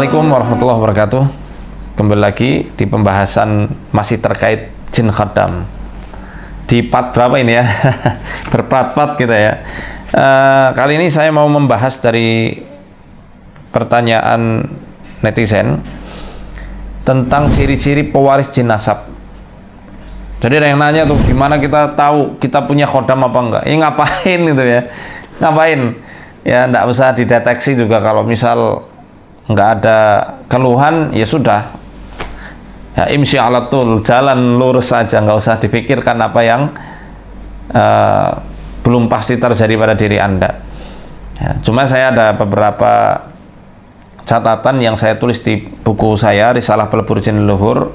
Assalamualaikum warahmatullahi wabarakatuh. Kembali lagi di pembahasan masih terkait jin khaddam. Di part berapa ini ya? Berpart-part kita ya. Kali ini saya mau membahas dari pertanyaan netizen tentang ciri-ciri pewaris jin nasab. Jadi ada yang nanya tuh, gimana kita tahu kita punya khaddam apa enggak? Ngapain gitu ya? Ngapain? Ya enggak usah dideteksi juga, kalau misal nggak ada keluhan ya sudah ya, imsyi ala tul, jalan lurus saja, nggak usah dipikirkan apa yang belum pasti terjadi pada diri Anda ya. Cuma saya ada beberapa catatan yang saya tulis di buku saya Risalah Pelebur Jin Leluhur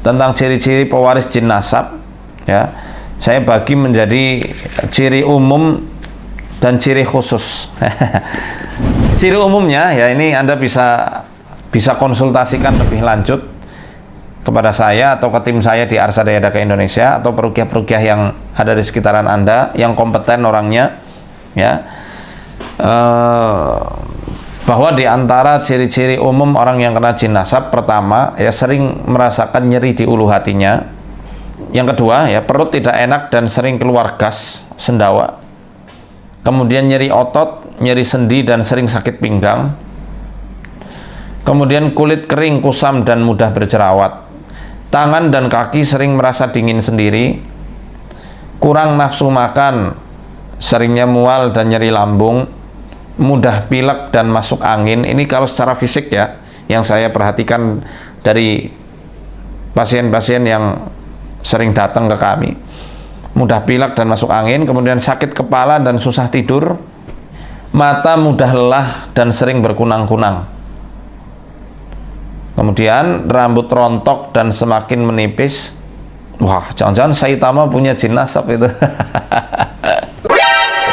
tentang ciri-ciri pewaris jin nasab ya. Saya bagi menjadi ciri umum dan ciri khusus. Ciri umumnya ya, ini Anda bisa konsultasikan lebih lanjut kepada saya atau ke tim saya di Arsadaya Daka Indonesia atau peruqyah-peruqyah yang ada di sekitaran Anda yang kompeten orangnya ya. Bahwa di antara ciri-ciri umum orang yang kena jin nasab, pertama ya, sering merasakan nyeri di ulu hatinya. Yang kedua ya, perut tidak enak dan sering keluar gas, sendawa. Kemudian nyeri otot, nyeri sendi dan sering sakit pinggang. Kemudian kulit kering, kusam dan mudah berjerawat. Tangan dan kaki sering merasa dingin sendiri. Kurang nafsu makan, seringnya mual dan nyeri lambung. Mudah pilek dan masuk angin. Ini kalau secara fisik ya, yang saya perhatikan dari pasien-pasien yang sering datang ke kami. Mudah pilek dan masuk angin, kemudian sakit kepala dan susah tidur, mata mudah lelah dan sering berkunang-kunang, kemudian rambut rontok dan semakin menipis. Wah, jangan-jangan Saitama punya jin nasab itu.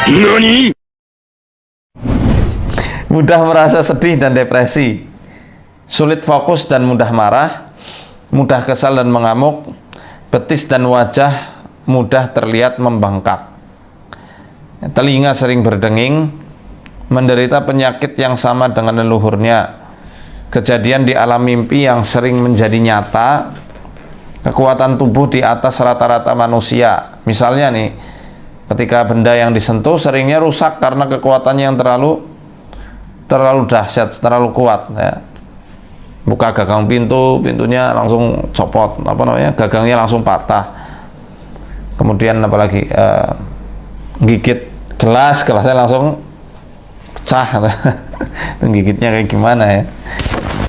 Nani? Mudah merasa sedih dan depresi, sulit fokus dan mudah marah, mudah kesal dan mengamuk, betis dan wajah mudah terlihat membengkak, telinga sering berdenging, menderita penyakit yang sama dengan leluhurnya, kejadian di alam mimpi yang sering menjadi nyata, kekuatan tubuh di atas rata-rata manusia. Misalnya nih, ketika benda yang disentuh seringnya rusak karena kekuatannya yang terlalu dahsyat, terlalu kuat ya. Buka gagang pintunya langsung copot, gagangnya langsung patah. Kemudian apalagi gigit gelasnya langsung pecah. Gigitnya kayak gimana ya.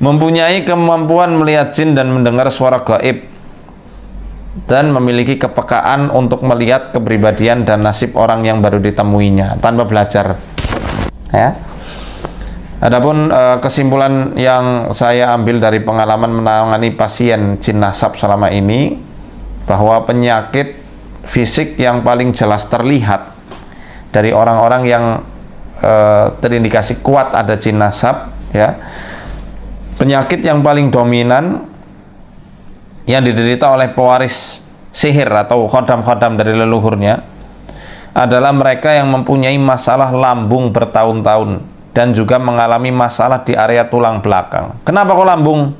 Mempunyai kemampuan melihat jin dan mendengar suara gaib, dan memiliki kepekaan untuk melihat kepribadian dan nasib orang yang baru ditemuinya tanpa belajar ya. Adapun kesimpulan yang saya ambil dari pengalaman menangani pasien jin nasab selama ini, bahwa penyakit fisik yang paling jelas terlihat dari orang-orang yang terindikasi kuat ada jin nasab ya, penyakit yang paling dominan yang diderita oleh pewaris sihir atau khaddam-khaddam dari leluhurnya adalah mereka yang mempunyai masalah lambung bertahun-tahun dan juga mengalami masalah di area tulang belakang. Kenapa kok lambung?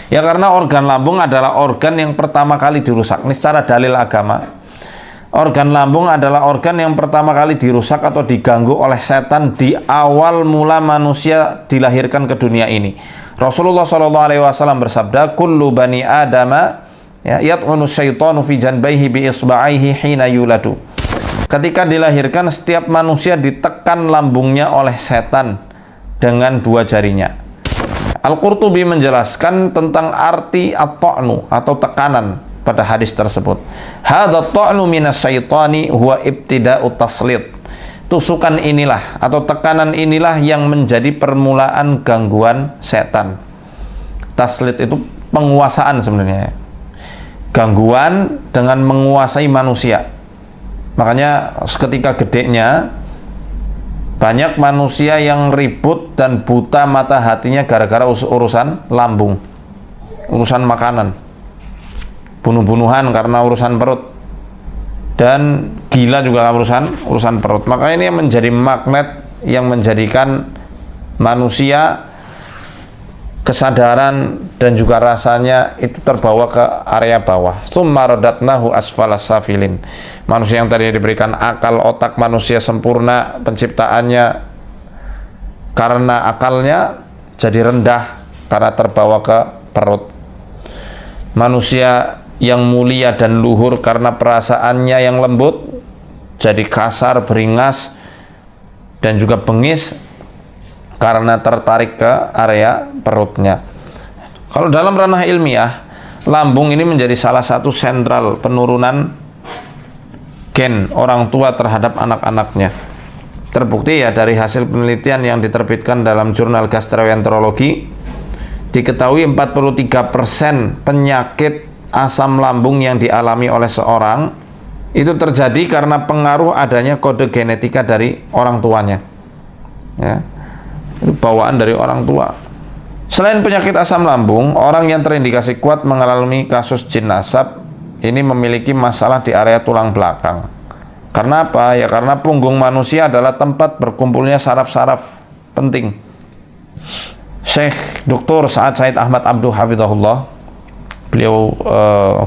Ya karena organ lambung adalah organ yang pertama kali dirusak. Ini secara dalil agama. Organ lambung adalah organ yang pertama kali dirusak atau diganggu oleh setan di awal mula manusia dilahirkan ke dunia ini. Rasulullah SAW bersabda, kullu bani adama ya, yat'unu syaitanu fi janbaihi bi isba'aihi hina yuladu. Ketika dilahirkan, setiap manusia ditekan lambungnya oleh setan dengan dua jarinya. Al-Qurtubi menjelaskan tentang arti at-ta'nu atau tekanan pada hadis tersebut. Hadza ta'nu minas syaitani huwa ibtida'u taslit. Tusukan inilah atau tekanan inilah yang menjadi permulaan gangguan setan. Taslit itu penguasaan sebenarnya. Gangguan dengan menguasai manusia. Makanya ketika gedenya, banyak manusia yang ribut dan buta mata hatinya gara-gara urusan lambung, urusan makanan, bunuh-bunuhan karena urusan perut, dan gila juga urusan perut. Maka ini yang menjadi magnet yang menjadikan manusia kesadaran dan juga rasanya itu terbawa ke area bawah. Tsumma radatnahu asfala safilin. Manusia yang tadinya diberikan akal, otak manusia sempurna penciptaannya karena akalnya jadi rendah karena terbawa ke perut. Manusia yang mulia dan luhur karena perasaannya yang lembut jadi kasar, beringas dan juga bengis karena tertarik ke area perutnya. Kalau dalam ranah ilmiah, lambung ini menjadi salah satu sentral penurunan gen orang tua terhadap anak-anaknya. Terbukti ya dari hasil penelitian yang diterbitkan dalam jurnal gastroenterologi, diketahui 43% penyakit asam lambung yang dialami oleh seorang itu terjadi karena pengaruh adanya kode genetika dari orang tuanya. Ya. Itu bawaan dari orang tua. Selain penyakit asam lambung, orang yang terindikasi kuat mengalami kasus jin nasab ini memiliki masalah di area tulang belakang. Karena apa? Ya karena punggung manusia adalah tempat berkumpulnya saraf-saraf penting. Syekh Dr. Sa'ad Said Ahmad Abduh Hafizahullah, beliau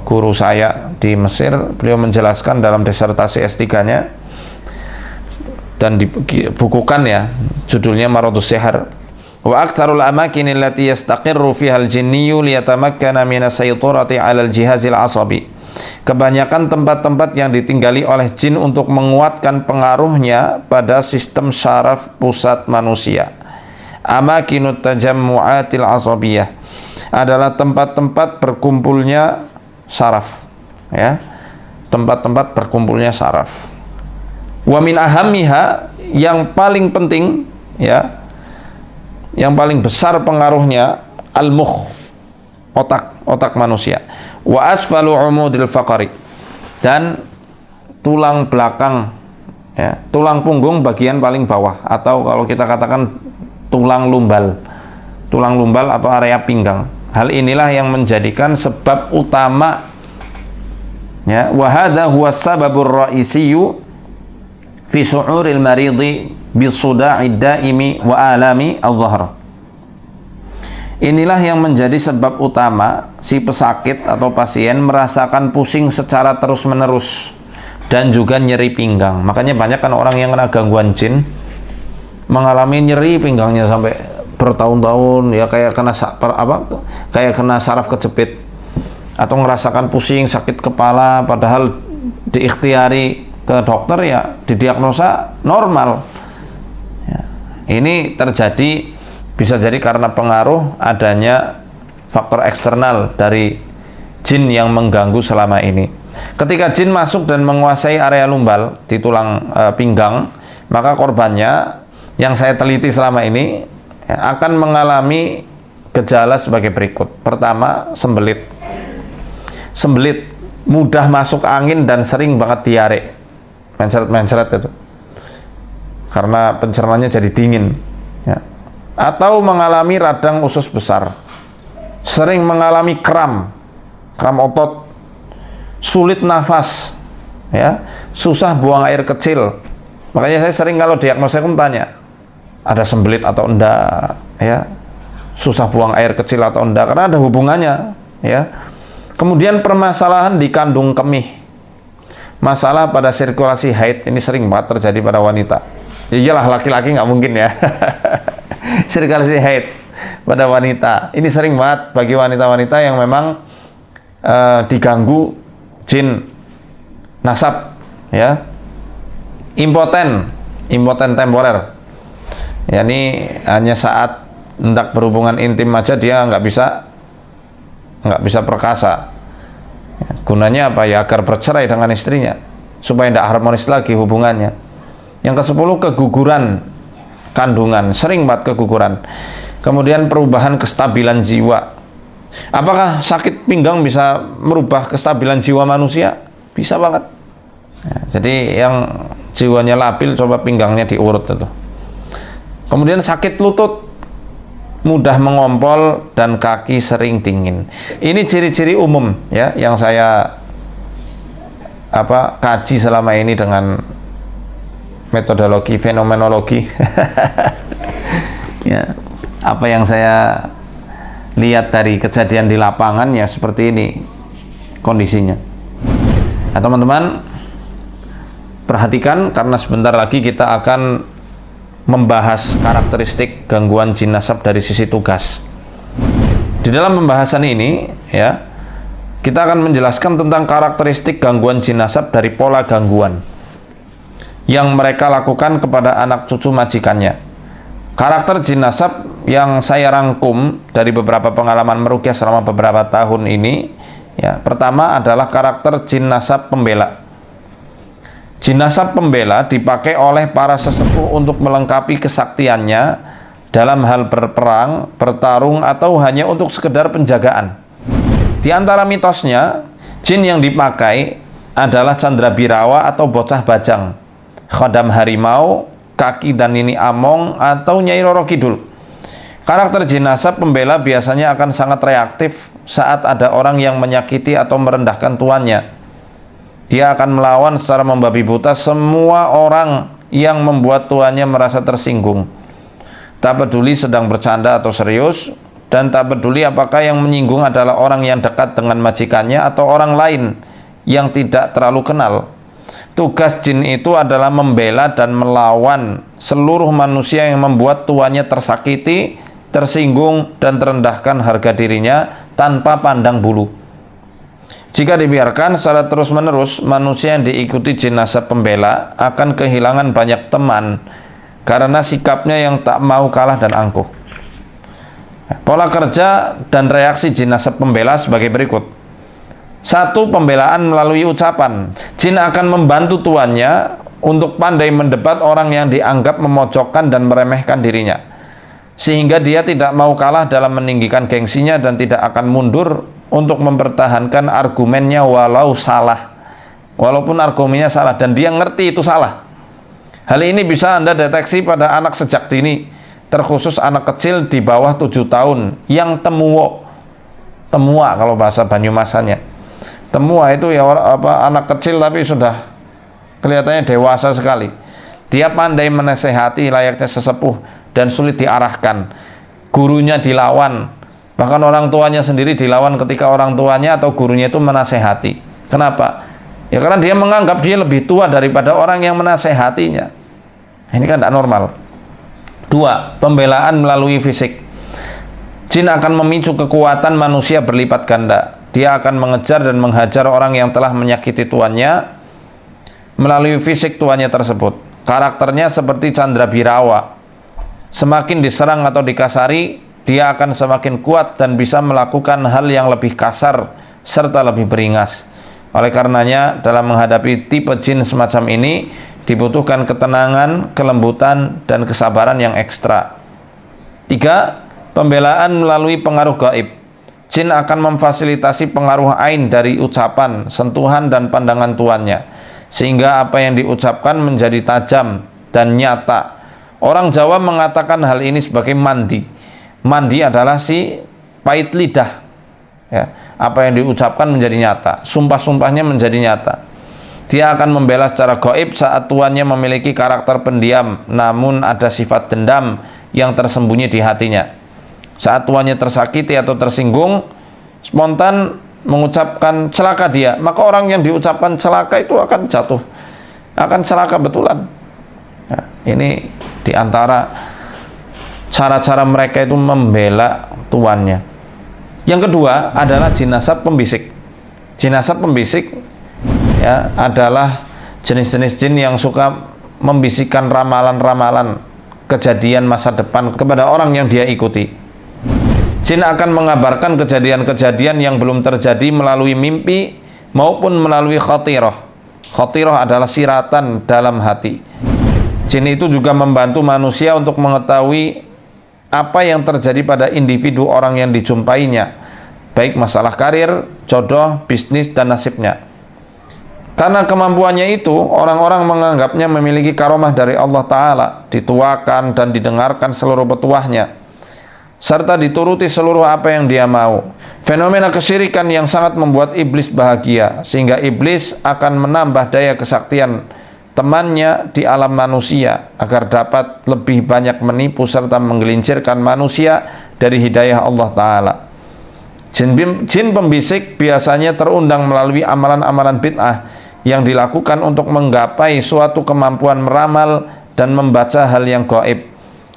guru saya di Mesir, beliau menjelaskan dalam disertasi S3-nya dan dibukukan ya, judulnya Maradus Sihar. Wa aktsarul amakin allati yastaqirru fiha al-jinniyyu liyatamakkana min as-sayturati 'ala al-jihazil 'asabi. Kebanyakan tempat-tempat yang ditinggali oleh jin untuk menguatkan pengaruhnya pada sistem syaraf pusat manusia. Amakinut tajammu'atil 'asabiyah adalah tempat-tempat berkumpulnya saraf, ya, tempat-tempat berkumpulnya saraf. Wa min ahammiha, yang paling penting, ya, yang paling besar pengaruhnya al-mukh, otak manusia. Wa asfalu umudil faqari, dan tulang belakang, ya, tulang punggung bagian paling bawah, atau kalau kita katakan tulang lumbal atau area pinggang. Hal inilah yang menjadikan sebab utama, ya, wa hadha huwa sababur ra'isiyyu fi su'uril maridi bisuda'id daimi wa alami al-dhahr. Inilah yang menjadi sebab utama si pesakit atau pasien merasakan pusing secara terus-menerus dan juga nyeri pinggang. Makanya banyak kan orang yang kena gangguan jin mengalami nyeri pinggangnya sampai bertahun-tahun, ya, kayak kena saraf kejepit, atau merasakan pusing, sakit kepala, padahal diikhtiari ke dokter ya didiagnosa normal. Ya. Ini terjadi, bisa jadi karena pengaruh adanya faktor eksternal dari jin yang mengganggu selama ini. Ketika jin masuk dan menguasai area lumbal di tulang pinggang, maka korbannya yang saya teliti selama ini ya, akan mengalami gejala sebagai berikut. Pertama, sembelit, mudah masuk angin dan sering banget diare, mencret itu, karena pencernaannya jadi dingin, ya. Atau mengalami radang usus besar, sering mengalami kram otot, sulit nafas, ya, susah buang air kecil. Makanya saya sering kalau diagnosa aku tanya, ada sembelit atau enggak, ya, susah buang air kecil atau enggak, karena ada hubungannya, ya. Kemudian permasalahan di kandung kemih, masalah pada sirkulasi haid, ini sering banget terjadi pada wanita. Ya iyalah, laki-laki nggak mungkin ya. Sirkulasi haid pada wanita ini sering banget bagi wanita-wanita yang memang diganggu jin nasab, ya. Impoten temporer, ya, ini hanya saat hendak berhubungan intim aja dia nggak bisa perkasa. Ya, gunanya apa ya? Agar bercerai dengan istrinya supaya tidak harmonis lagi hubungannya. Yang ke-10, keguguran kandungan, sering banget keguguran. Kemudian perubahan kestabilan jiwa. Apakah sakit pinggang bisa merubah kestabilan jiwa manusia? Bisa banget. Ya, jadi yang jiwanya labil, coba pinggangnya diurut itu. Kemudian sakit lutut, mudah mengompol dan kaki sering dingin. Ini ciri-ciri umum, ya, yang saya kaji selama ini dengan metodologi fenomenologi. Ya, apa yang saya lihat dari kejadian di lapangan ya seperti ini kondisinya. Nah teman-teman, perhatikan karena sebentar lagi kita akan membahas karakteristik gangguan jin nasab dari sisi tugas. Di dalam pembahasan ini ya, kita akan menjelaskan tentang karakteristik gangguan jin nasab dari pola gangguan yang mereka lakukan kepada anak cucu majikannya. Karakter jin nasab yang saya rangkum dari beberapa pengalaman meruqyah selama beberapa tahun ini ya, pertama adalah karakter jin nasab pembela. Jin nasab pembela dipakai oleh para sesepuh untuk melengkapi kesaktiannya dalam hal berperang, bertarung, atau hanya untuk sekedar penjagaan. Di antara mitosnya, jin yang dipakai adalah candrabirawa atau bocah bajang, khodam harimau, kaki dan nini among, atau Nyai Roro Kidul. Karakter jin nasab pembela biasanya akan sangat reaktif saat ada orang yang menyakiti atau merendahkan tuannya. Dia akan melawan secara membabi buta semua orang yang membuat tuannya merasa tersinggung. Tak peduli sedang bercanda atau serius, dan tak peduli apakah yang menyinggung adalah orang yang dekat dengan majikannya atau orang lain yang tidak terlalu kenal. Tugas jin itu adalah membela dan melawan seluruh manusia yang membuat tuannya tersakiti, tersinggung, dan terendahkan harga dirinya tanpa pandang bulu. Jika dibiarkan secara terus-menerus, manusia yang diikuti jin nasab pembela akan kehilangan banyak teman karena sikapnya yang tak mau kalah dan angkuh. Pola kerja dan reaksi jin nasab pembela sebagai berikut. 1. Pembelaan melalui ucapan. Jin akan membantu tuannya untuk pandai mendebat orang yang dianggap memojokkan dan meremehkan dirinya, sehingga dia tidak mau kalah dalam meninggikan gengsinya dan tidak akan mundur untuk mempertahankan argumennya walau salah, walaupun argumennya salah dan dia ngerti itu salah. Hal ini bisa Anda deteksi pada anak sejak dini, terkhusus anak kecil di bawah 7 tahun yang temua kalau bahasa Banyumasannya. Temua itu ya anak kecil tapi sudah kelihatannya dewasa sekali. Dia pandai menasehati layaknya sesepuh dan sulit diarahkan. Gurunya dilawan, bahkan orang tuanya sendiri dilawan ketika orang tuanya atau gurunya itu menasehati. Kenapa? Ya karena dia menganggap dia lebih tua daripada orang yang menasehatinya. Ini kan tidak normal. 2. Pembelaan melalui fisik. Jin akan memicu kekuatan manusia berlipat ganda. Dia akan mengejar dan menghajar orang yang telah menyakiti tuannya melalui fisik tuannya tersebut. Karakternya seperti candrabirawa. Semakin diserang atau dikasari, dia akan semakin kuat dan bisa melakukan hal yang lebih kasar serta lebih beringas. Oleh karenanya, dalam menghadapi tipe jin semacam ini dibutuhkan ketenangan, kelembutan, dan kesabaran yang ekstra. 3. Pembelaan melalui pengaruh gaib. Jin akan memfasilitasi pengaruh ain dari ucapan, sentuhan, dan pandangan tuannya, sehingga apa yang diucapkan menjadi tajam dan nyata. Orang Jawa mengatakan hal ini sebagai mandi. Mandi adalah si pahit lidah ya, apa yang diucapkan menjadi nyata, sumpah-sumpahnya menjadi nyata. Dia akan membela secara gaib saat tuannya memiliki karakter pendiam, namun ada sifat dendam yang tersembunyi di hatinya. Saat tuannya tersakiti atau tersinggung, spontan mengucapkan celaka dia, maka orang yang diucapkan celaka itu akan jatuh, akan celaka betulan. Nah, ini diantara cara-cara mereka itu membela tuannya. Yang kedua adalah jin nasab pembisik. Jin nasab pembisik ya adalah jenis-jenis jin yang suka membisikkan ramalan-ramalan kejadian masa depan kepada orang yang dia ikuti. Jin akan mengabarkan kejadian-kejadian yang belum terjadi melalui mimpi maupun melalui khotirah. Khotirah adalah siratan dalam hati. Jin itu juga membantu manusia untuk mengetahui apa yang terjadi pada individu orang yang dijumpainya, baik masalah karir, jodoh, bisnis, dan nasibnya. Karena kemampuannya itu, orang-orang menganggapnya memiliki karomah dari Allah Ta'ala, dituakan dan didengarkan seluruh petuahnya, serta dituruti seluruh apa yang dia mau. Fenomena kesyirikan yang sangat membuat iblis bahagia, sehingga iblis akan menambah daya kesaktian temannya di alam manusia agar dapat lebih banyak menipu serta menggelincirkan manusia dari hidayah Allah Ta'ala. Jin pembisik biasanya terundang melalui amalan-amalan bid'ah yang dilakukan untuk menggapai suatu kemampuan meramal dan membaca hal yang gaib.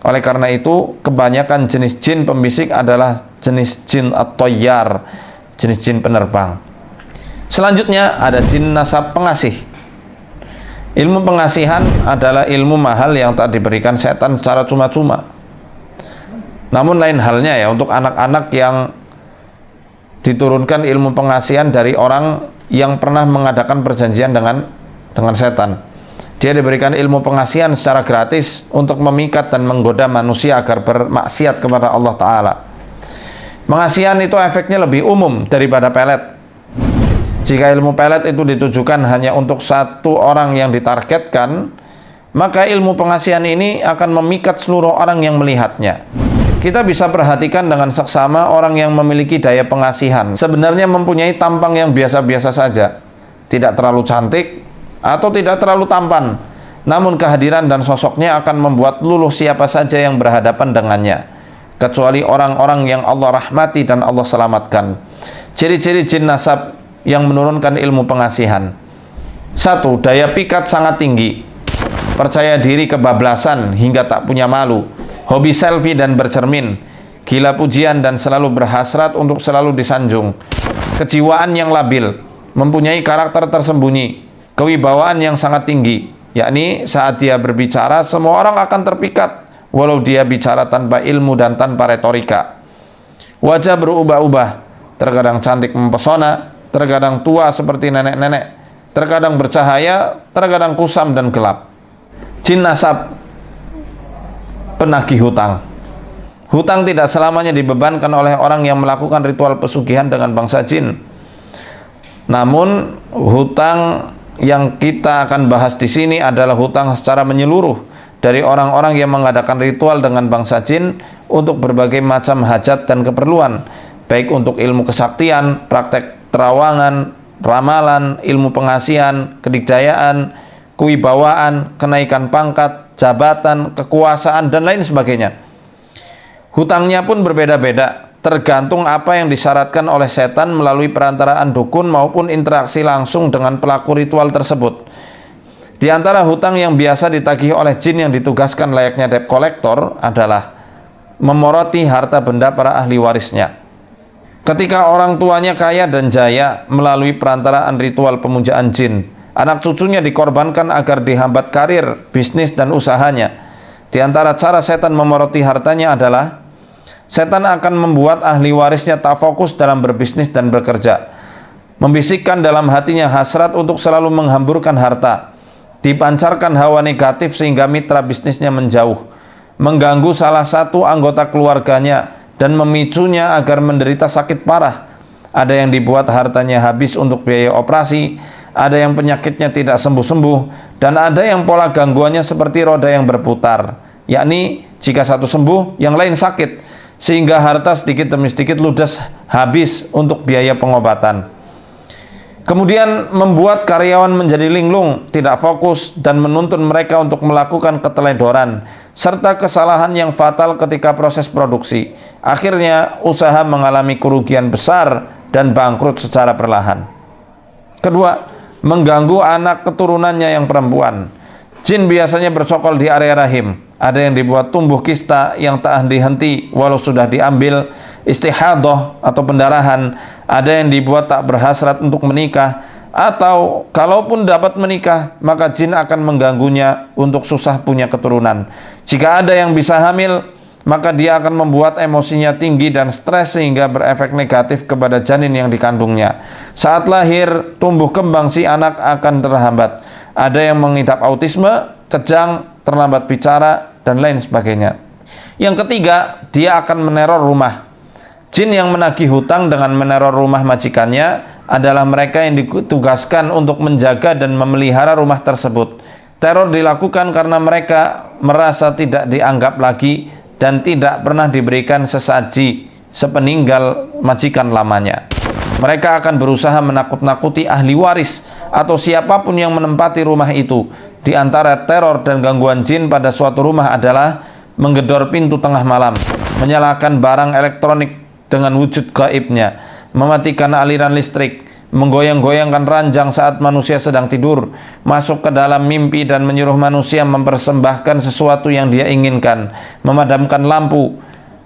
Oleh karena itu, kebanyakan jenis jin pembisik adalah jenis jin at-tayyar, jenis jin penerbang. Selanjutnya ada jin nasab pengasih. Ilmu pengasihan adalah ilmu mahal yang tak diberikan setan secara cuma-cuma. Namun lain halnya ya untuk anak-anak yang diturunkan ilmu pengasihan dari orang yang pernah mengadakan perjanjian dengan setan. Dia diberikan ilmu pengasihan secara gratis untuk memikat dan menggoda manusia agar bermaksiat kepada Allah Ta'ala. Pengasihan itu efeknya lebih umum daripada pelet. Jika ilmu pelet itu ditujukan hanya untuk satu orang yang ditargetkan, maka ilmu pengasihan ini akan memikat seluruh orang yang melihatnya. Kita bisa perhatikan dengan seksama orang yang memiliki daya pengasihan sebenarnya mempunyai tampang yang biasa-biasa saja, tidak terlalu cantik atau tidak terlalu tampan, namun kehadiran dan sosoknya akan membuat luluh siapa saja yang berhadapan dengannya, kecuali orang-orang yang Allah rahmati dan Allah selamatkan. Ciri-ciri jin nasab yang menurunkan ilmu pengasihan: 1. Daya pikat sangat tinggi, percaya diri kebablasan hingga tak punya malu, hobi selfie dan bercermin, gila pujian dan selalu berhasrat untuk selalu disanjung, kejiwaan yang labil, mempunyai karakter tersembunyi, kewibawaan yang sangat tinggi, yakni saat dia berbicara semua orang akan terpikat walau dia bicara tanpa ilmu dan tanpa retorika. Wajah berubah-ubah, terkadang cantik mempesona, terkadang tua seperti nenek-nenek, terkadang bercahaya, terkadang kusam dan gelap. Jin nasab penagih hutang. Hutang tidak selamanya dibebankan oleh orang yang melakukan ritual pesugihan dengan bangsa jin. Namun hutang yang kita akan bahas di sini adalah hutang secara menyeluruh dari orang-orang yang mengadakan ritual dengan bangsa jin untuk berbagai macam hajat dan keperluan, baik untuk ilmu kesaktian, praktek terawangan, ramalan, ilmu pengasihan, kedikdayaan, kewibawaan, kenaikan pangkat, jabatan, kekuasaan, dan lain sebagainya. Hutangnya pun berbeda-beda, tergantung apa yang disyaratkan oleh setan melalui perantaraan dukun maupun interaksi langsung dengan pelaku ritual tersebut. Di antara hutang yang biasa ditagih oleh jin yang ditugaskan layaknya debt collector adalah memoroti harta benda para ahli warisnya. Ketika orang tuanya kaya dan jaya melalui perantaraan ritual pemujaan jin, anak cucunya dikorbankan agar dihambat karir, bisnis, dan usahanya. Di antara cara setan memoroti hartanya adalah setan akan membuat ahli warisnya tak fokus dalam berbisnis dan bekerja, membisikkan dalam hatinya hasrat untuk selalu menghamburkan harta, dipancarkan hawa negatif sehingga mitra bisnisnya menjauh, mengganggu salah satu anggota keluarganya, dan memicunya agar menderita sakit parah. Ada yang dibuat hartanya habis untuk biaya operasi, ada yang penyakitnya tidak sembuh-sembuh, dan ada yang pola gangguannya seperti roda yang berputar, yakni jika satu sembuh, yang lain sakit, sehingga harta sedikit demi sedikit ludes habis untuk biaya pengobatan. Kemudian membuat karyawan menjadi linglung, tidak fokus, dan menuntun mereka untuk melakukan keteledoran serta kesalahan yang fatal ketika proses produksi. Akhirnya usaha mengalami kerugian besar dan bangkrut secara perlahan. Kedua, mengganggu anak keturunannya yang perempuan. Jin biasanya bersokol di area rahim. Ada yang dibuat tumbuh kista yang tak henti-henti walau sudah diambil, istihadah atau pendarahan. Ada yang dibuat tak berhasrat untuk menikah, atau kalaupun dapat menikah, maka jin akan mengganggunya untuk susah punya keturunan. Jika ada yang bisa hamil, maka dia akan membuat emosinya tinggi dan stres sehingga berefek negatif kepada janin yang dikandungnya. Saat lahir, tumbuh kembang si anak akan terhambat. Ada yang mengidap autisme, kejang, terlambat bicara, dan lain sebagainya. Yang ketiga, dia akan meneror rumah. Jin yang menagih hutang dengan meneror rumah majikannya adalah mereka yang ditugaskan untuk menjaga dan memelihara rumah tersebut. Teror dilakukan karena mereka merasa tidak dianggap lagi dan tidak pernah diberikan sesaji sepeninggal majikan lamanya. Mereka akan berusaha menakut-nakuti ahli waris atau siapapun yang menempati rumah itu. Di antara teror dan gangguan jin pada suatu rumah adalah menggedor pintu tengah malam, menyalakan barang elektronik dengan wujud gaibnya, mematikan aliran listrik, menggoyang-goyangkan ranjang saat manusia sedang tidur, masuk ke dalam mimpi dan menyuruh manusia mempersembahkan sesuatu yang dia inginkan, memadamkan lampu,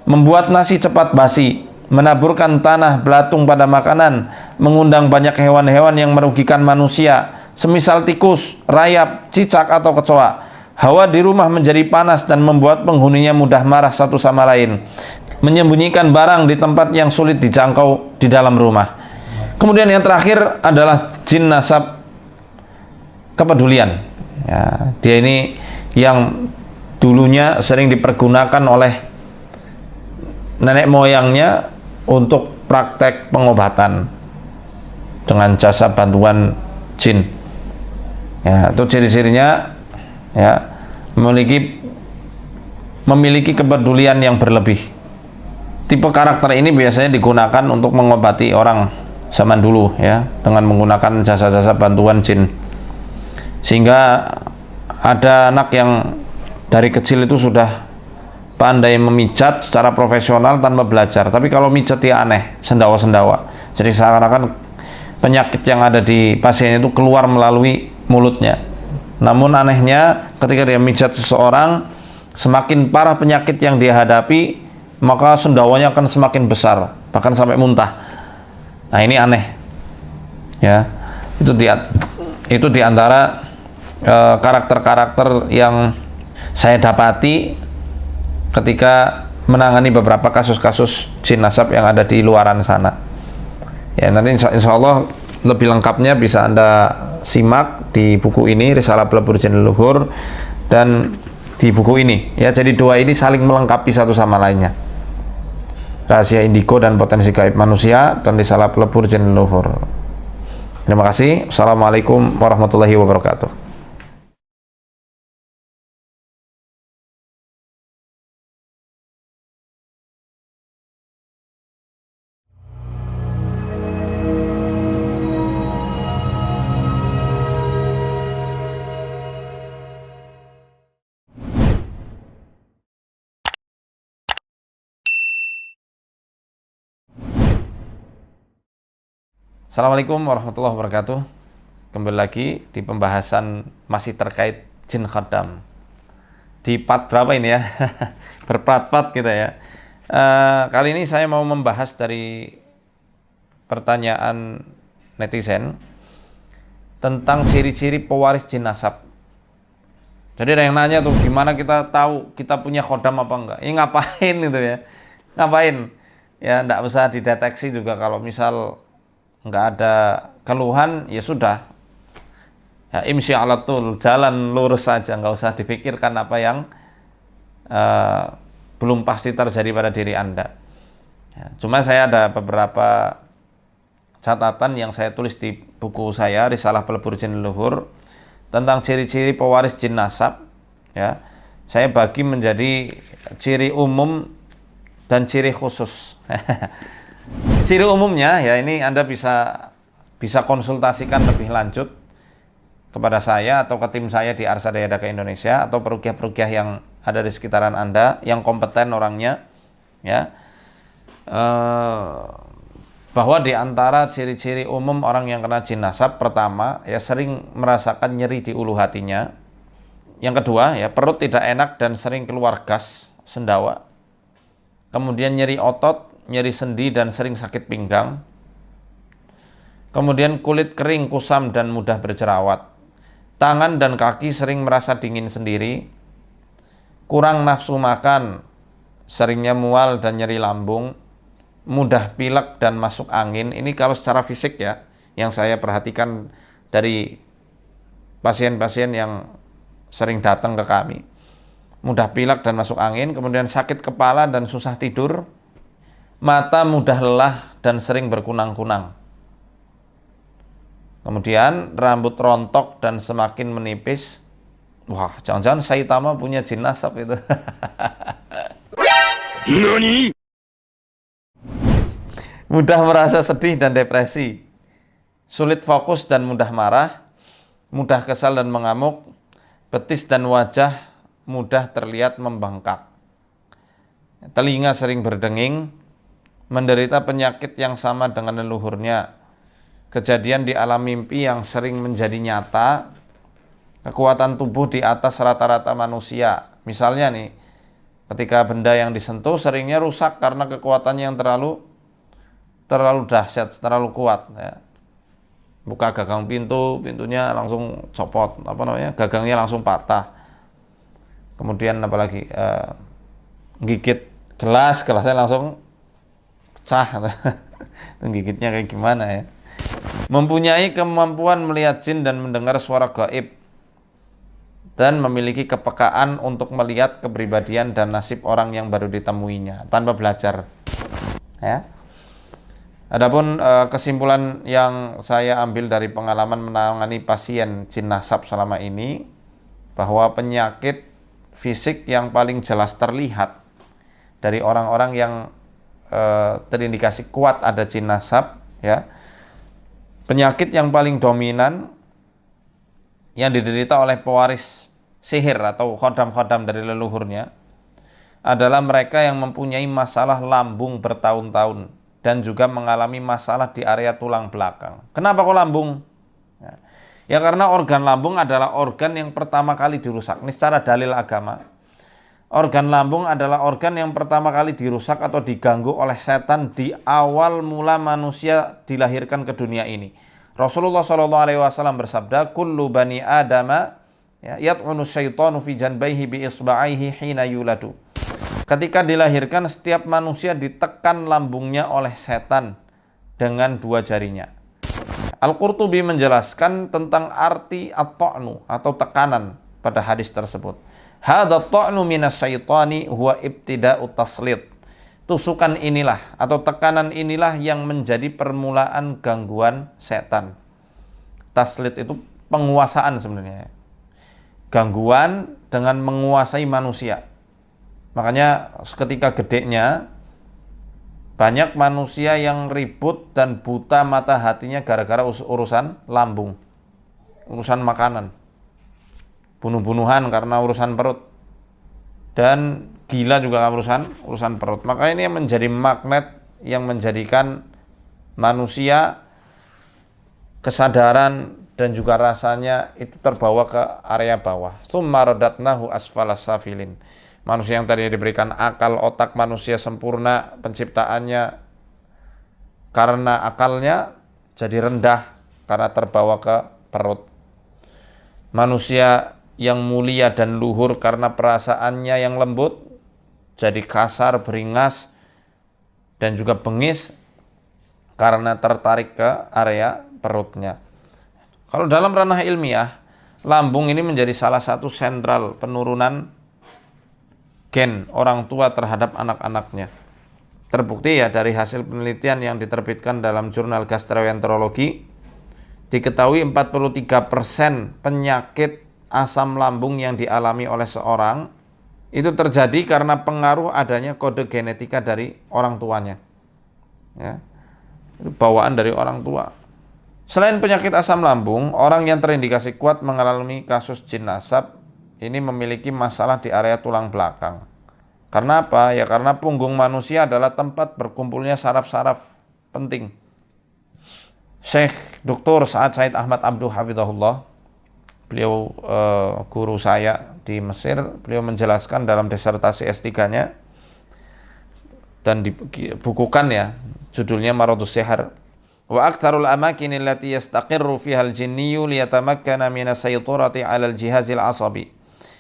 membuat nasi cepat basi, menaburkan tanah belatung pada makanan, mengundang banyak hewan-hewan yang merugikan manusia, semisal tikus, rayap, cicak atau kecoa. Hawa di rumah menjadi panas dan membuat penghuninya mudah marah satu sama lain. Menyembunyikan barang di tempat yang sulit dijangkau di dalam rumah. Kemudian yang terakhir adalah jin nasab kepedulian. Ya, dia ini yang dulunya sering dipergunakan oleh nenek moyangnya untuk praktek pengobatan dengan jasa bantuan jin. Ya, itu ciri-cirinya ya, memiliki kepedulian yang berlebih. Tipe karakter ini biasanya digunakan untuk mengobati orang zaman dulu ya, dengan menggunakan jasa-jasa bantuan jin. Sehingga ada anak yang dari kecil itu sudah pandai memijat secara profesional tanpa belajar, tapi kalau mijat dia aneh, sendawa-sendawa. Jadi seakan-akan penyakit yang ada di pasiennya itu keluar melalui mulutnya. Namun anehnya ketika dia mijat seseorang, semakin parah penyakit yang dia hadapi, maka sendawanya akan semakin besar, bahkan sampai muntah. Nah, ini aneh. Ya, itu di antara karakter-karakter yang saya dapati ketika menangani beberapa kasus-kasus jin nasab yang ada di luaran sana. Ya, nanti insya Allah lebih lengkapnya bisa Anda simak di buku ini, Risalah Pelebur Jin Leluhur, dan di buku ini ya. Jadi dua ini saling melengkapi satu sama lainnya, Rahasia Indigo dan Potensi Gaib Manusia dan Risalah Pelebur Jin Leluhur. Terima kasih. Assalamualaikum warahmatullahi wabarakatuh. Assalamualaikum warahmatullahi wabarakatuh. Kembali lagi di pembahasan masih terkait jin khaddam. Di part berapa ini ya? Berpart-part kita ya. Kali ini saya mau membahas dari pertanyaan netizen tentang ciri-ciri pewaris jin nasab. Jadi ada yang nanya tuh, gimana kita tahu kita punya khaddam apa enggak? Ini ngapain gitu ya? Ngapain? Ya enggak usah dideteksi juga, kalau misal nggak ada keluhan ya sudah ya, imsyi ala tul, jalan lurus saja, nggak usah dipikirkan apa yang belum pasti terjadi pada diri Anda ya. Cuma saya ada beberapa catatan yang saya tulis di buku saya, Risalah Pelebur Jin Leluhur, tentang ciri-ciri pewaris jin nasab ya. Saya bagi menjadi ciri umum dan ciri khusus. Ciri umumnya ya, ini Anda bisa konsultasikan lebih lanjut kepada saya atau ke tim saya di Arsa Daya Daga Indonesia atau peruqyah-peruqyah yang ada di sekitaran Anda yang kompeten orangnya ya. Bahwa di antara ciri-ciri umum orang yang kena jin nasab, pertama ya, sering merasakan nyeri di ulu hatinya. Yang kedua ya, perut tidak enak dan sering keluar gas, sendawa. Kemudian nyeri otot, nyeri sendi dan sering sakit pinggang. Kemudian kulit kering, kusam dan mudah berjerawat. Tangan dan kaki sering merasa dingin sendiri. Kurang nafsu makan, seringnya mual dan nyeri lambung. Mudah pilek dan masuk angin. Ini kalau secara fisik ya, yang saya perhatikan dari pasien-pasien yang sering datang ke kami. Mudah pilek dan masuk angin, kemudian sakit kepala dan susah tidur. Mata mudah lelah dan sering berkunang-kunang. Kemudian rambut rontok dan semakin menipis. Wah, jangan-jangan Saitama punya jin nasab itu. Nani? Mudah merasa sedih dan depresi. Sulit fokus dan mudah marah. Mudah kesal dan mengamuk. Betis dan wajah mudah terlihat membengkak. Telinga sering berdenging. menderita penyakit yang sama dengan leluhurnya, kejadian di alam mimpi yang sering menjadi nyata, kekuatan tubuh di atas rata-rata manusia. Misalnya nih, ketika benda yang disentuh seringnya rusak karena kekuatannya yang terlalu dahsyat, terlalu kuat. Ya. Buka gagang pintunya langsung copot, gagangnya langsung patah. Kemudian apalagi gigit gelasnya langsung pecah. Gigitnya kayak gimana ya? Mempunyai kemampuan melihat jin dan mendengar suara gaib, dan memiliki kepekaan untuk melihat kepribadian dan nasib orang yang baru ditemuinya tanpa belajar. Ya. Adapun kesimpulan yang saya ambil dari pengalaman menangani pasien jin nasab selama ini, bahwa penyakit fisik yang paling jelas terlihat dari orang-orang yang terindikasi kuat ada jin nasab, ya, penyakit yang paling dominan yang diderita oleh pewaris sihir atau khodam-khodam dari leluhurnya adalah mereka yang mempunyai masalah lambung bertahun-tahun dan juga mengalami masalah di area tulang belakang. Kenapa kok lambung? Ya karena organ lambung adalah organ yang pertama kali dirusak. Ini secara dalil agama. Organ lambung adalah organ yang pertama kali dirusak atau diganggu oleh setan di awal mula manusia dilahirkan ke dunia ini. Rasulullah SAW bersabda, "Kullu bani Adama yat'unu syaitanu fi janbaihi bi isba'aihi hina yuladu." Ketika dilahirkan, setiap manusia ditekan lambungnya oleh setan dengan dua jarinya. Al-Qurtubi menjelaskan tentang arti at-ta'nu atau tekanan pada hadis tersebut. Hadza ta'nu minas syaitani huwa ibtida'ut taslit. Tusukan inilah atau tekanan inilah yang menjadi permulaan gangguan setan. Taslit itu penguasaan sebenarnya. Gangguan dengan menguasai manusia. Makanya ketika gedenya banyak manusia yang ribut dan buta mata hatinya gara-gara urusan lambung, urusan makanan, bunuh-bunuhan karena urusan perut, dan gila juga urusan perut. Maka ini yang menjadi magnet yang menjadikan manusia kesadaran dan juga rasanya itu terbawa ke area bawah. Tsumma radatnahu asfalas safilin. Manusia yang tadinya diberikan akal, otak manusia sempurna penciptaannya, karena akalnya jadi rendah karena terbawa ke perut. Manusia yang mulia dan luhur karena perasaannya yang lembut jadi kasar, beringas, dan juga bengis karena tertarik ke area perutnya. Kalau dalam ranah ilmiah, lambung ini menjadi salah satu sentral penurunan gen orang tua terhadap anak-anaknya. Terbukti ya dari hasil penelitian yang diterbitkan dalam jurnal gastroenterologi, diketahui 43% penyakit asam lambung yang dialami oleh seorang itu terjadi karena pengaruh adanya kode genetika dari orang tuanya. Ya. Itu bawaan dari orang tua. Selain penyakit asam lambung, orang yang terindikasi kuat mengalami kasus jin nasab ini memiliki masalah di area tulang belakang. Karena apa? Ya karena punggung manusia adalah tempat berkumpulnya saraf-saraf penting. Syekh Dr. Sa'ad Said Ahmad Abduh Hafidhahullah, beliau guru saya di Mesir, beliau menjelaskan dalam disertasi S3-nya dan dibukukan ya, judulnya Maradus Sihar. Wa aktsarul amakin allati yastaqirru fiha al-jinniyyu liyatamakkana min as-sayturati 'ala al-jihazil 'asabi.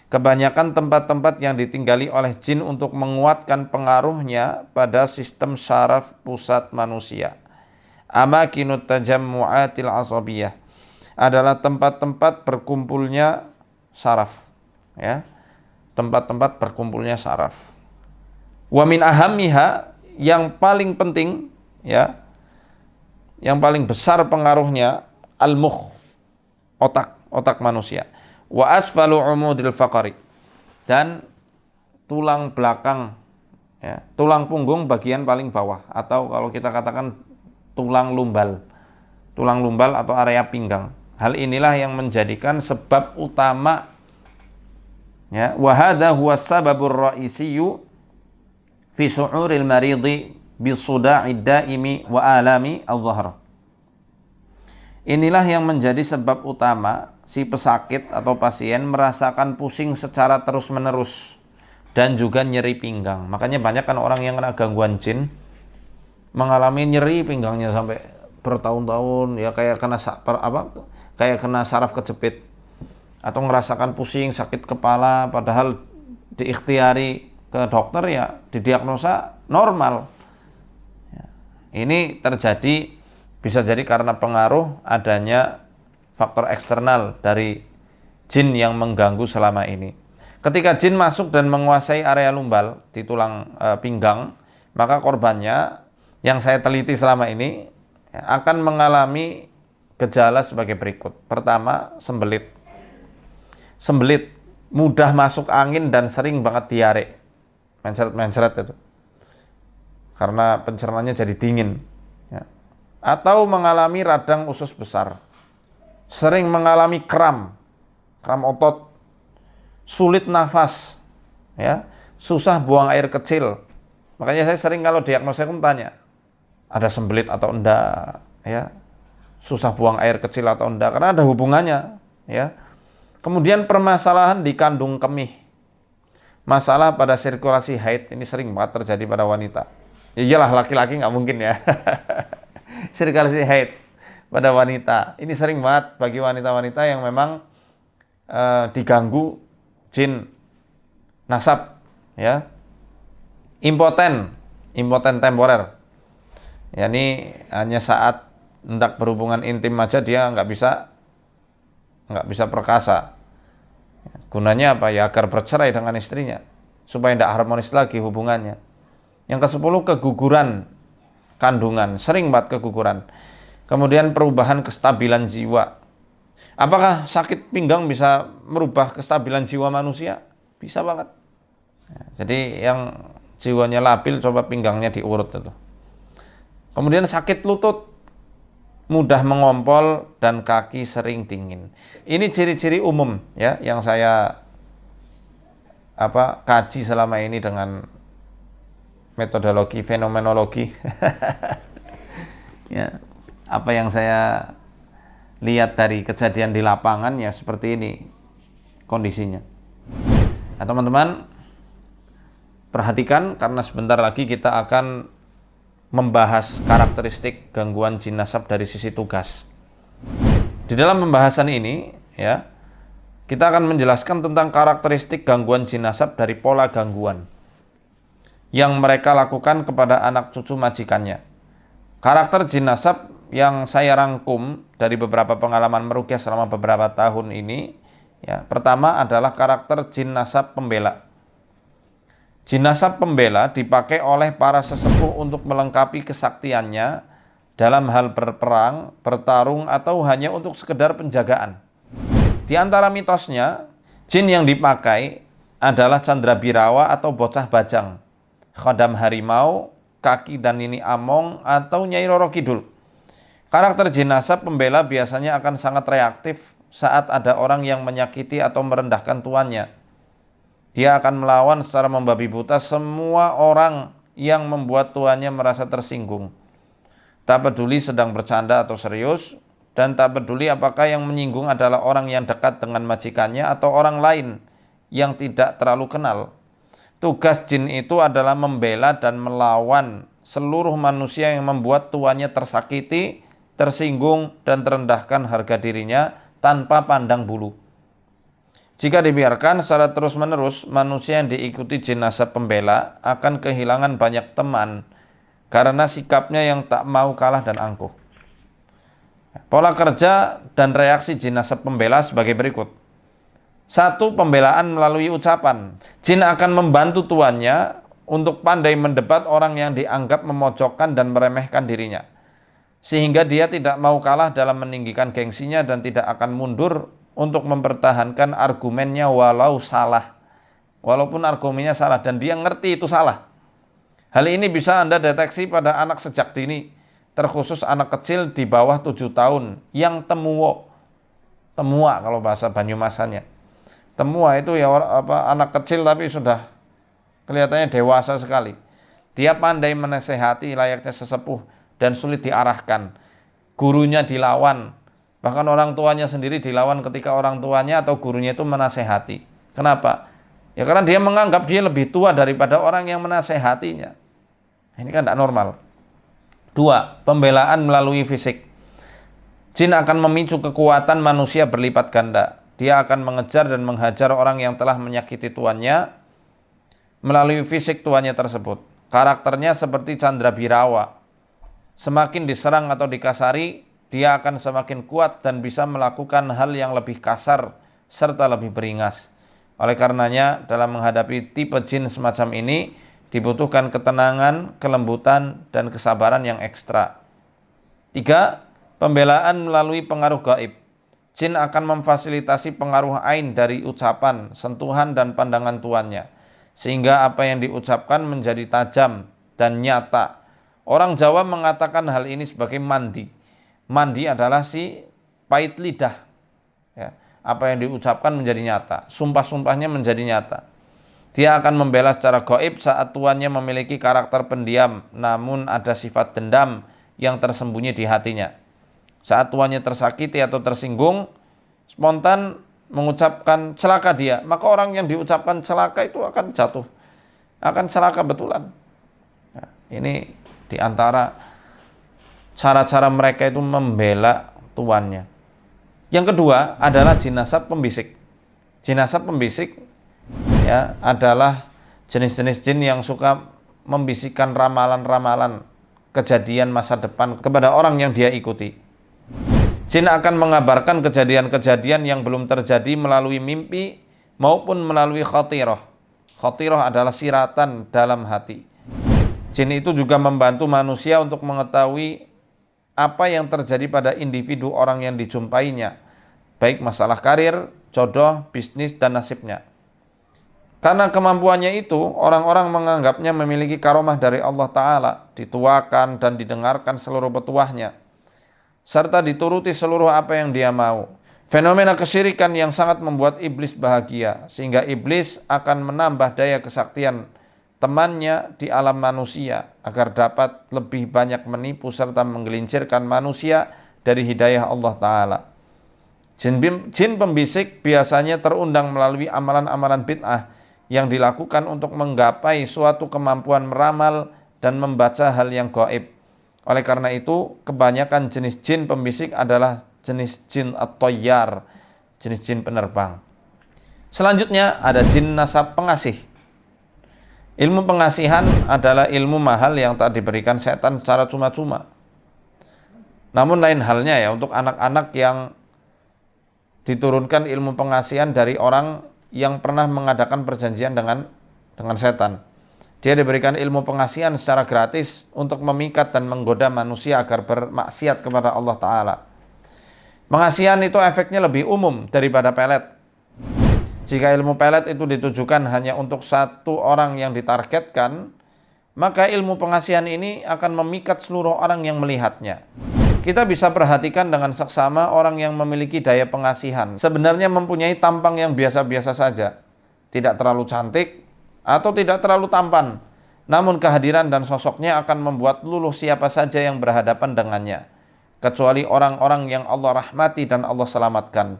Kebanyakan tempat-tempat yang ditinggali oleh jin untuk menguatkan pengaruhnya pada sistem syaraf pusat manusia. Amakinut tajammu'atil 'asabiyah adalah tempat-tempat berkumpulnya saraf, ya. Tempat-tempat berkumpulnya saraf. Wa min ahammiha, yang paling penting, ya, yang paling besar pengaruhnya al-mukh, otak manusia. Wa asfalu umudil faqari, dan tulang belakang, ya, tulang punggung bagian paling bawah, atau kalau kita katakan tulang lumbal atau area pinggang. Hal inilah yang menjadikan sebab utama, ya, wa hadha huwa sababur ra'isiyyu fi su'uril maridi bisuda'id daimi wa alami al-dhahr. Inilah yang menjadi sebab utama si pesakit atau pasien merasakan pusing secara terus-menerus dan juga nyeri pinggang. Makanya banyak kan orang yang kena gangguan jin mengalami nyeri pinggangnya sampai bertahun-tahun, ya kayak kena kayak kena saraf kejepit, atau merasakan pusing, sakit kepala, padahal diikhtiari ke dokter ya didiagnosa normal. Ini terjadi, bisa jadi karena pengaruh adanya faktor eksternal dari jin yang mengganggu selama ini. Ketika jin masuk dan menguasai area lumbal di tulang pinggang, maka korbannya yang saya teliti selama ini akan mengalami gejala sebagai berikut. Pertama, sembelit. Sembelit, mudah masuk angin dan sering banget diare. Mencret-mencret itu. Karena pencernanya jadi dingin. Atau mengalami radang usus besar, sering mengalami kram otot, sulit nafas, ya, susah buang air kecil. Makanya saya sering kalau diagnosa tanya, ada sembelit atau enggak, ya, susah buang air kecil atau enggak, karena ada hubungannya, ya. Kemudian permasalahan di kandung kemih, masalah pada sirkulasi haid, ini sering banget terjadi pada wanita. Ya iyalah, laki-laki nggak mungkin ya. Sirkulasi haid pada wanita ini sering banget bagi wanita-wanita yang memang diganggu jin nasab, ya. Impoten temporer, ya, ini hanya saat hendak berhubungan intim aja dia nggak bisa perkasa. Gunanya apa ya? Agar bercerai dengan istrinya supaya tidak harmonis lagi hubungannya. Yang ke-10, keguguran kandungan, sering banget keguguran. Kemudian perubahan kestabilan jiwa. Apakah sakit pinggang bisa merubah kestabilan jiwa manusia? Bisa banget. Jadi yang jiwanya labil, coba pinggangnya diurut itu. Kemudian sakit lutut, mudah mengompol dan kaki sering dingin. Ini ciri-ciri umum, ya, yang saya kaji selama ini dengan metodologi fenomenologi. Ya, apa yang saya lihat dari kejadian di lapangan ya seperti ini kondisinya. Nah, teman-teman perhatikan, karena sebentar lagi kita akan membahas karakteristik gangguan jin nasab dari sisi tugas. Di dalam pembahasan ini, ya, kita akan menjelaskan tentang karakteristik gangguan jin nasab dari pola gangguan yang mereka lakukan kepada anak cucu majikannya. Karakter jin nasab yang saya rangkum dari beberapa pengalaman meruqyah selama beberapa tahun ini, ya, pertama adalah karakter jin nasab pembela. Jin nasab pembela dipakai oleh para sesepuh untuk melengkapi kesaktiannya dalam hal berperang, bertarung, atau hanya untuk sekedar penjagaan. Di antara mitosnya, jin yang dipakai adalah Candrabirawa atau bocah bajang, Khodam harimau, Kaki dan Nini Among, atau Nyai Roro Kidul. Karakter jin nasab pembela biasanya akan sangat reaktif saat ada orang yang menyakiti atau merendahkan tuannya. Dia akan melawan secara membabi buta semua orang yang membuat tuannya merasa tersinggung. Tak peduli sedang bercanda atau serius, dan tak peduli apakah yang menyinggung adalah orang yang dekat dengan majikannya atau orang lain yang tidak terlalu kenal. Tugas jin itu adalah membela dan melawan seluruh manusia yang membuat tuannya tersakiti, tersinggung, dan terendahkan harga dirinya tanpa pandang bulu. Jika dibiarkan secara terus-menerus, manusia yang diikuti jin nasab pembela akan kehilangan banyak teman karena sikapnya yang tak mau kalah dan angkuh. Pola kerja dan reaksi jin nasab pembela sebagai berikut. 1. Pembelaan melalui ucapan. Jin akan membantu tuannya untuk pandai mendebat orang yang dianggap memojokkan dan meremehkan dirinya, sehingga dia tidak mau kalah dalam meninggikan gengsinya dan tidak akan mundur untuk mempertahankan argumennya walau salah. Walaupun argumennya salah dan dia ngerti itu salah. Hal ini bisa Anda deteksi pada anak sejak dini, terkhusus anak kecil di bawah 7 tahun yang temua kalau bahasa Banyumasannya. Temua itu ya anak kecil tapi sudah kelihatannya dewasa sekali. Dia pandai menasehati layaknya sesepuh dan sulit diarahkan. Gurunya dilawan, bahkan orang tuanya sendiri dilawan ketika orang tuanya atau gurunya itu menasehati. Kenapa? Ya karena dia menganggap dia lebih tua daripada orang yang menasehatinya. Ini kan tidak normal. 2. Pembelaan melalui fisik. Jin akan memicu kekuatan manusia berlipat ganda. Dia akan mengejar dan menghajar orang yang telah menyakiti tuannya melalui fisik tuannya tersebut. Karakternya seperti candra-birawa. Semakin diserang atau dikasari, dia akan semakin kuat dan bisa melakukan hal yang lebih kasar serta lebih beringas. Oleh karenanya, dalam menghadapi tipe jin semacam ini, dibutuhkan ketenangan, kelembutan, dan kesabaran yang ekstra. 3. Pembelaan melalui pengaruh gaib. Jin akan memfasilitasi pengaruh ain dari ucapan, sentuhan, dan pandangan tuannya, sehingga apa yang diucapkan menjadi tajam dan nyata. Orang Jawa mengatakan hal ini sebagai mandi. Mandi adalah si pahit lidah. Ya, apa yang diucapkan menjadi nyata. Sumpah-sumpahnya menjadi nyata. Dia akan membela secara gaib saat tuannya memiliki karakter pendiam, namun ada sifat dendam yang tersembunyi di hatinya. Saat tuannya tersakiti atau tersinggung, spontan mengucapkan celaka dia, maka orang yang diucapkan celaka itu akan jatuh, akan celaka betulan. Nah, ini di antara cara-cara mereka itu membela tuannya. Yang kedua adalah jin nasab pembisik. Jin nasab pembisik ya adalah jenis-jenis jin yang suka membisikkan ramalan-ramalan kejadian masa depan kepada orang yang dia ikuti. Jin akan mengabarkan kejadian-kejadian yang belum terjadi melalui mimpi maupun melalui khotirah. Khotirah adalah siratan dalam hati. Jin itu juga membantu manusia untuk mengetahui apa yang terjadi pada individu orang yang dijumpainya, baik masalah karir, jodoh, bisnis, dan nasibnya. Karena kemampuannya itu, orang-orang menganggapnya memiliki karomah dari Allah Ta'ala, dituakan dan didengarkan seluruh petuahnya, serta dituruti seluruh apa yang dia mau. Fenomena kesyirikan yang sangat membuat iblis bahagia, sehingga iblis akan menambah daya kesaktian temannya di alam manusia agar dapat lebih banyak menipu serta menggelincirkan manusia dari hidayah Allah Ta'ala. Jin pembisik biasanya terundang melalui amalan-amalan bid'ah yang dilakukan untuk menggapai suatu kemampuan meramal dan membaca hal yang gaib. Oleh karena itu, kebanyakan jenis jin pembisik adalah jenis jin at-tayyar, jenis jin penerbang. Selanjutnya ada jin nasab pengasih. Ilmu pengasihan adalah ilmu mahal yang tak diberikan setan secara cuma-cuma. Namun lain halnya ya untuk anak-anak yang diturunkan ilmu pengasihan dari orang yang pernah mengadakan perjanjian dengan setan. Dia diberikan ilmu pengasihan secara gratis untuk memikat dan menggoda manusia agar bermaksiat kepada Allah Ta'ala. Pengasihan itu efeknya lebih umum daripada pelet. Jika ilmu pelet itu ditujukan hanya untuk satu orang yang ditargetkan, maka ilmu pengasihan ini akan memikat seluruh orang yang melihatnya. Kita bisa perhatikan dengan seksama orang yang memiliki daya pengasihan. Sebenarnya mempunyai tampang yang biasa-biasa saja. Tidak terlalu cantik atau tidak terlalu tampan. Namun kehadiran dan sosoknya akan membuat luluh siapa saja yang berhadapan dengannya. Kecuali orang-orang yang Allah rahmati dan Allah selamatkan.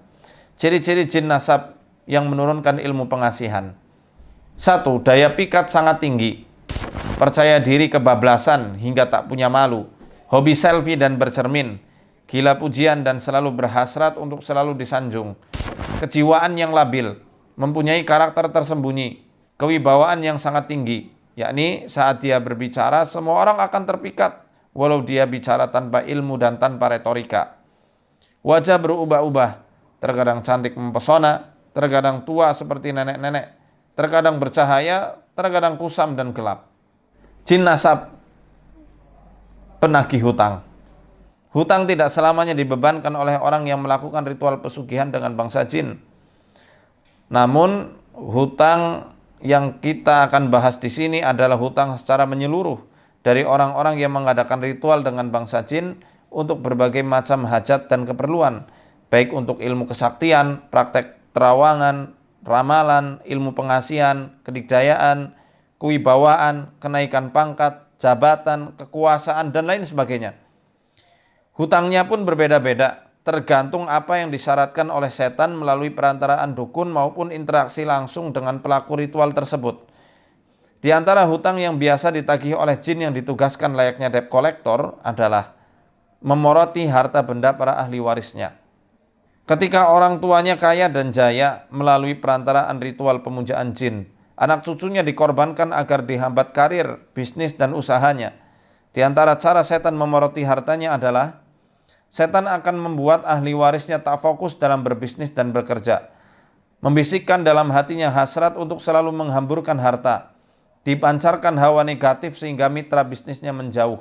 Ciri-ciri jin nasab yang menurunkan ilmu pengasihan. 1. Daya pikat sangat tinggi. Percaya diri kebablasan hingga tak punya malu. Hobi selfie dan bercermin. Gila pujian dan selalu berhasrat untuk selalu disanjung. Kejiwaan yang labil. Mempunyai karakter tersembunyi. Kewibawaan yang sangat tinggi. Yakni saat dia berbicara semua orang akan terpikat. Walau dia bicara tanpa ilmu dan tanpa retorika. Wajah berubah-ubah. Terkadang cantik mempesona. Terkadang tua seperti nenek-nenek, terkadang bercahaya, terkadang kusam dan gelap. Jin nasab penagih hutang. Hutang tidak selamanya dibebankan oleh orang yang melakukan ritual pesugihan dengan bangsa jin. Namun, hutang yang kita akan bahas di sini adalah hutang secara menyeluruh dari orang-orang yang mengadakan ritual dengan bangsa jin untuk berbagai macam hajat dan keperluan, baik untuk ilmu kesaktian, praktek terawangan, ramalan, ilmu pengasihan, kedikdayaan, kewibawaan, kenaikan pangkat, jabatan, kekuasaan, dan lain sebagainya. Hutangnya pun berbeda-beda, tergantung apa yang disyaratkan oleh setan melalui perantaraan dukun maupun interaksi langsung dengan pelaku ritual tersebut. Di antara hutang yang biasa ditagih oleh jin yang ditugaskan layaknya debt collector adalah memoroti harta benda para ahli warisnya. Ketika orang tuanya kaya dan jaya melalui perantaraan ritual pemujaan jin, anak cucunya dikorbankan agar dihambat karir, bisnis, dan usahanya. Di antara cara setan memoroti hartanya adalah setan akan membuat ahli warisnya tak fokus dalam berbisnis dan bekerja, membisikkan dalam hatinya hasrat untuk selalu menghamburkan harta, dipancarkan hawa negatif sehingga mitra bisnisnya menjauh,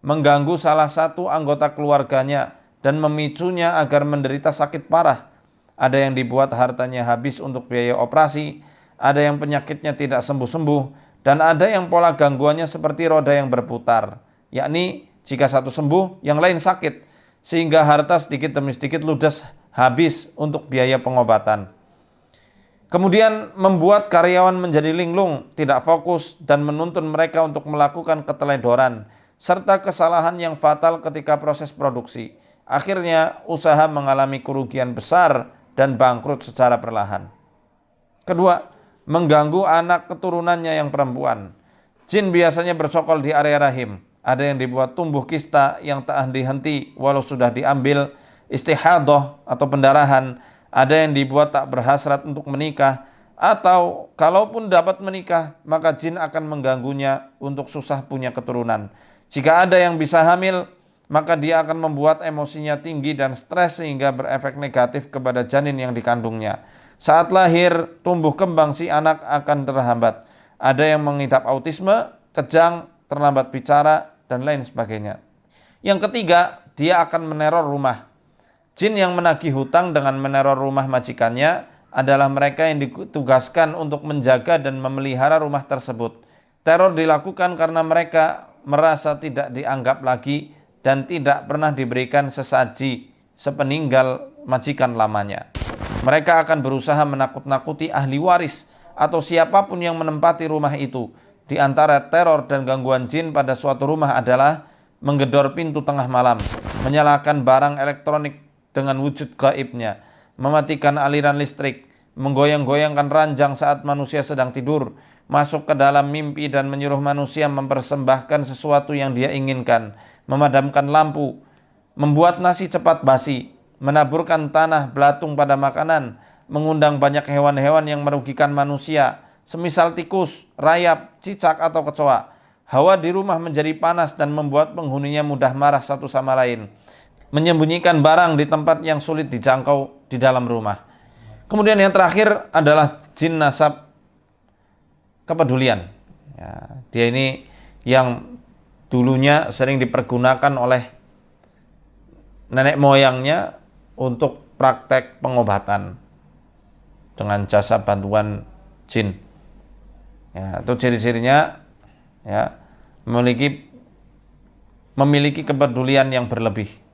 mengganggu salah satu anggota keluarganya, dan memicunya agar menderita sakit parah. Ada yang dibuat hartanya habis untuk biaya operasi, ada yang penyakitnya tidak sembuh-sembuh, dan ada yang pola gangguannya seperti roda yang berputar, yakni jika satu sembuh, yang lain sakit, sehingga harta sedikit demi sedikit ludes habis untuk biaya pengobatan. Kemudian membuat karyawan menjadi linglung, tidak fokus, dan menuntun mereka untuk melakukan keteledoran, serta kesalahan yang fatal ketika proses produksi. Akhirnya usaha mengalami kerugian besar dan bangkrut secara perlahan. Kedua, mengganggu anak keturunannya yang perempuan. Jin biasanya bersokol di area rahim. Ada yang dibuat tumbuh kista yang tak henti-henti walau sudah diambil istihadah atau pendarahan. Ada yang dibuat tak berhasrat untuk menikah, atau kalaupun dapat menikah, maka jin akan mengganggunya untuk susah punya keturunan. Jika ada yang bisa hamil, maka dia akan membuat emosinya tinggi dan stres sehingga berefek negatif kepada janin yang dikandungnya. Saat lahir, tumbuh kembang si anak akan terhambat. Ada yang mengidap autisme, kejang, terlambat bicara, dan lain sebagainya. Yang ketiga, dia akan meneror rumah. Jin yang menagih hutang dengan meneror rumah majikannya adalah mereka yang ditugaskan untuk menjaga dan memelihara rumah tersebut. Teror dilakukan karena mereka merasa tidak dianggap lagi dan tidak pernah diberikan sesaji sepeninggal majikan lamanya. Mereka akan berusaha menakut-nakuti ahli waris atau siapapun yang menempati rumah itu. Di antara teror dan gangguan jin pada suatu rumah adalah menggedor pintu tengah malam, menyalakan barang elektronik dengan wujud gaibnya, mematikan aliran listrik, menggoyang-goyangkan ranjang saat manusia sedang tidur, masuk ke dalam mimpi dan menyuruh manusia mempersembahkan sesuatu yang dia inginkan, memadamkan lampu, membuat nasi cepat basi, menaburkan tanah belatung pada makanan, mengundang banyak hewan-hewan yang merugikan manusia, semisal tikus, rayap, cicak, atau kecoa. Hawa di rumah menjadi panas dan membuat penghuninya mudah marah satu sama lain. Menyembunyikan barang di tempat yang sulit dijangkau di dalam rumah. Kemudian yang terakhir adalah jin nasab kepedulian. Ya, dia ini yang dulunya sering dipergunakan oleh nenek moyangnya untuk praktek pengobatan dengan jasa bantuan jin. Ya, itu ciri-cirinya ya, memiliki kepedulian yang berlebih.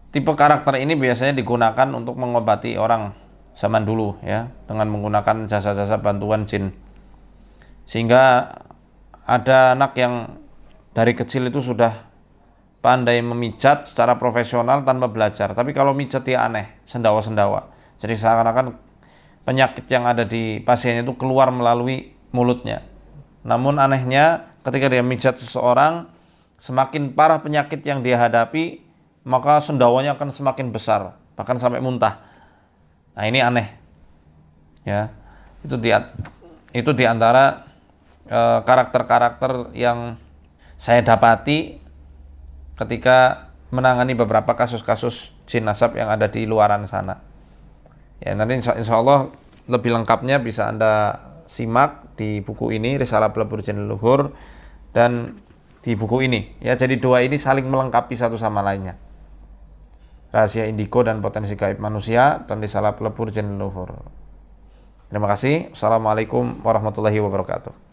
Tipe karakter ini biasanya digunakan untuk mengobati orang zaman dulu ya, dengan menggunakan jasa-jasa bantuan jin. Sehingga ada anak yang dari kecil itu sudah pandai memijat secara profesional tanpa belajar. Tapi kalau mijat dia aneh, sendawa-sendawa. Jadi seakan-akan penyakit yang ada di pasiennya itu keluar melalui mulutnya. Namun anehnya ketika dia mijat seseorang, semakin parah penyakit yang dia hadapi, maka sendawanya akan semakin besar, bahkan sampai muntah. Nah, ini aneh. Ya. Itu di antara karakter-karakter yang saya dapati ketika menangani beberapa kasus-kasus jin nasab yang ada di luaran sana. Ya, nanti insya Allah lebih lengkapnya bisa Anda simak di buku ini, Risalah Pelebur Jin Leluhur, dan di buku ini. Ya, jadi dua ini saling melengkapi satu sama lainnya. Rahasia Indigo dan Potensi Gaib Manusia, dan Risalah Pelebur Jin Leluhur. Terima kasih. Assalamualaikum warahmatullahi wabarakatuh.